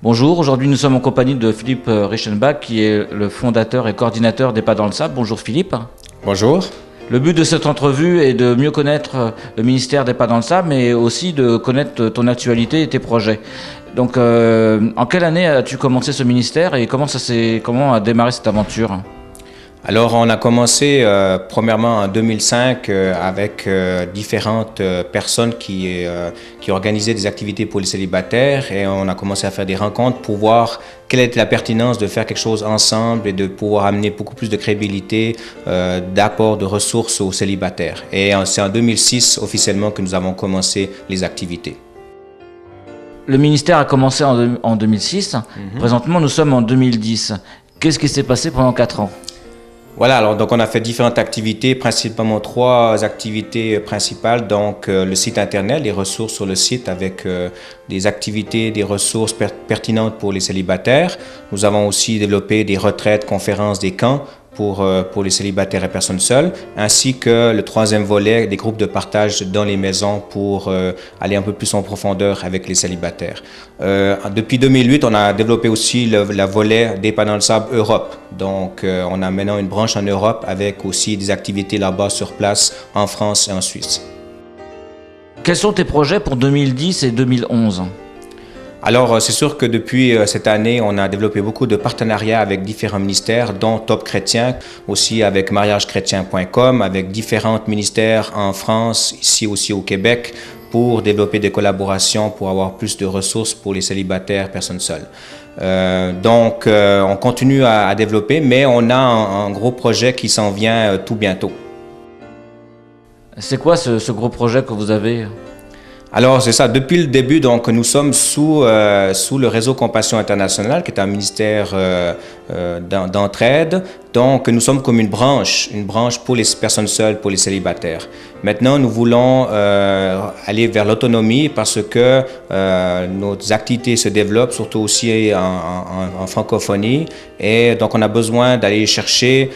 Bonjour, aujourd'hui nous sommes en compagnie de Philippe Reichenbach qui est le fondateur et coordinateur des Pas dans le Sable. Bonjour Philippe. Bonjour. Le but de cette entrevue est de mieux connaître le ministère des Pas dans le Sable, mais aussi de connaître ton actualité et tes projets. Donc en quelle année as-tu commencé ce ministère et comment a démarré cette aventure ? Alors, on a commencé premièrement en 2005 avec différentes personnes qui organisaient des activités pour les célibataires et on a commencé à faire des rencontres pour voir quelle était la pertinence de faire quelque chose ensemble et de pouvoir amener beaucoup plus de crédibilité, d'apport de ressources aux célibataires. Et c'est en 2006 officiellement que nous avons commencé les activités. Le ministère a commencé en 2006. Présentement, nous sommes en 2010. Qu'est-ce qui s'est passé pendant 4 ans ? Voilà, alors donc on a fait différentes activités, principalement 3 activités principales. Donc le site internet, les ressources sur le site avec des activités, des ressources pertinentes pour les célibataires. Nous avons aussi développé des retraites, conférences, des camps pour les célibataires et personnes seules, ainsi que le 3e volet, des groupes de partage dans les maisons pour aller un peu plus en profondeur avec les célibataires. Depuis 2008, on a développé aussi la volet des Pas dans le Sable Europe. Donc, on a maintenant une branche en Europe avec aussi des activités là-bas sur place en France et en Suisse. Quels sont tes projets pour 2010 et 2011 ? Alors, c'est sûr que depuis cette année, on a développé beaucoup de partenariats avec différents ministères, dont Top Chrétien, aussi avec mariagechrétien.com, avec différents ministères en France, ici aussi au Québec, pour développer des collaborations, pour avoir plus de ressources pour les célibataires, personnes seules. Donc, on continue à développer, mais on a un gros projet qui s'en vient tout bientôt. C'est quoi ce gros projet que vous avez ? Alors, c'est ça. Depuis le début, donc, nous sommes sous le réseau Compassion Internationale, qui est un ministère d'entraide. Donc, nous sommes comme une branche pour les personnes seules, pour les célibataires. Maintenant, nous voulons aller vers l'autonomie parce que nos activités se développent, surtout aussi en francophonie. Et donc, on a besoin d'aller chercher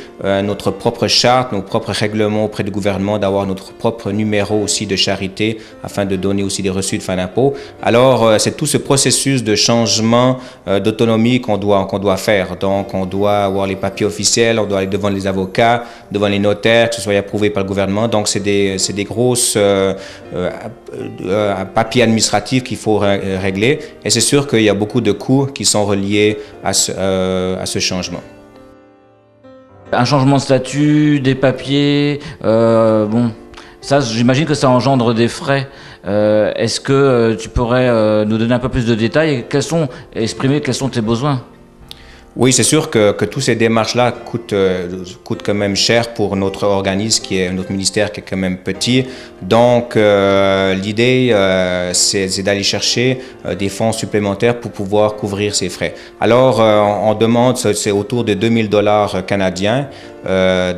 notre propre charte, nos propres règlements auprès du gouvernement, d'avoir notre propre numéro aussi de charité afin de donner aussi des reçus de fin d'impôt. Alors, c'est tout ce processus de changement d'autonomie qu'on doit faire. Donc, on doit avoir les papiers officiels, on doit aller devant les avocats, devant les notaires, que ce soit approuvé par le gouvernement. Donc, c'est des grosses papiers administratifs qu'il faut régler. Et c'est sûr qu'il y a beaucoup de coûts qui sont reliés à ce changement. Un changement de statut, des papiers, ça, j'imagine que ça engendre des frais. Est-ce que tu pourrais nous donner un peu plus de détails et exprimer quels sont tes besoins ? Oui, c'est sûr que toutes ces démarches-là coûtent quand même cher pour notre organisme, notre ministère qui est quand même petit. Donc, l'idée, c'est d'aller chercher des fonds supplémentaires pour pouvoir couvrir ces frais. Alors, on demande, c'est autour de 2000 $ canadiens.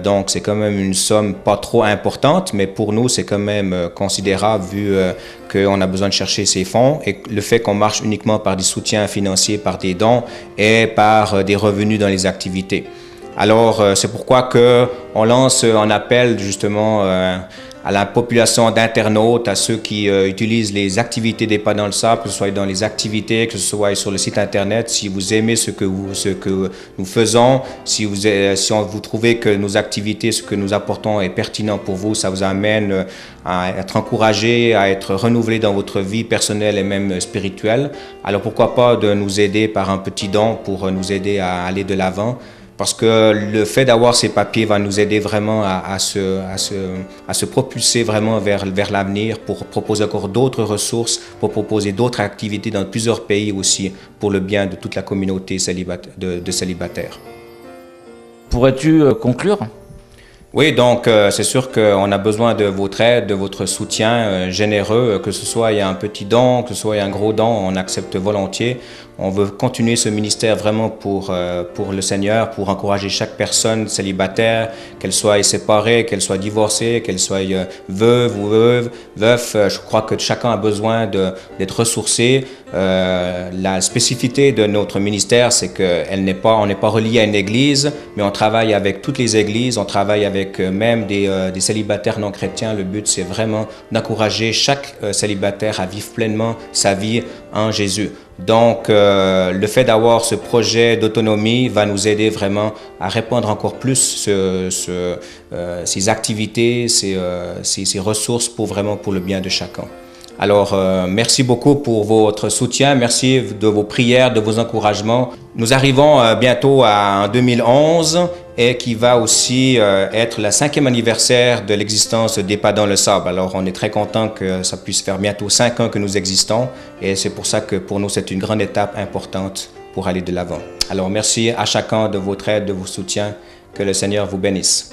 Donc, c'est quand même une somme pas trop importante, mais pour nous, c'est quand même considérable vu qu'on a besoin de chercher ces fonds et le fait qu'on marche uniquement par des soutiens financiers, par des dons et par des revenus dans les activités. Alors, c'est pourquoi on lance un appel justement à la population d'internautes, à ceux qui utilisent les activités des Pas dans le Sable, que ce soit dans les activités, que ce soit sur le site internet. Si vous aimez ce que nous faisons, si vous trouvez que nos activités, ce que nous apportons est pertinent pour vous, ça vous amène à être encouragé, à être renouvelé dans votre vie personnelle et même spirituelle, alors pourquoi pas de nous aider par un petit don pour nous aider à aller de l'avant. Parce que le fait d'avoir ces papiers va nous aider vraiment à se propulser vraiment vers l'avenir pour proposer encore d'autres ressources, pour proposer d'autres activités dans plusieurs pays aussi pour le bien de toute la communauté de célibataires. Pourrais-tu conclure ? Oui, donc c'est sûr qu'on a besoin de votre aide, de votre soutien généreux, que ce soit il y a un petit don, que ce soit il y a un gros don, on accepte volontiers. On veut continuer ce ministère vraiment pour le Seigneur, pour encourager chaque personne célibataire, qu'elle soit séparée, qu'elle soit divorcée, qu'elle soit veuve ou veuf. Je crois que chacun a besoin d'être ressourcé. La spécificité de notre ministère, c'est qu'on n'est pas relié à une église, mais on travaille avec toutes les églises, on travaille avec avec même des célibataires non chrétiens. Le but, c'est vraiment d'encourager chaque célibataire à vivre pleinement sa vie en Jésus. Donc, le fait d'avoir ce projet d'autonomie va nous aider vraiment à répandre encore plus ces activités, ces ressources pour le bien de chacun. Alors, merci beaucoup pour votre soutien, merci de vos prières, de vos encouragements. Nous arrivons bientôt en 2011 et qui va aussi être le 5e anniversaire de l'existence des Pas dans le sable. Alors, on est très content que ça puisse faire bientôt 5 ans que nous existons et c'est pour ça que pour nous, c'est une grande étape importante pour aller de l'avant. Alors, merci à chacun de votre aide, de vos soutiens. Que le Seigneur vous bénisse.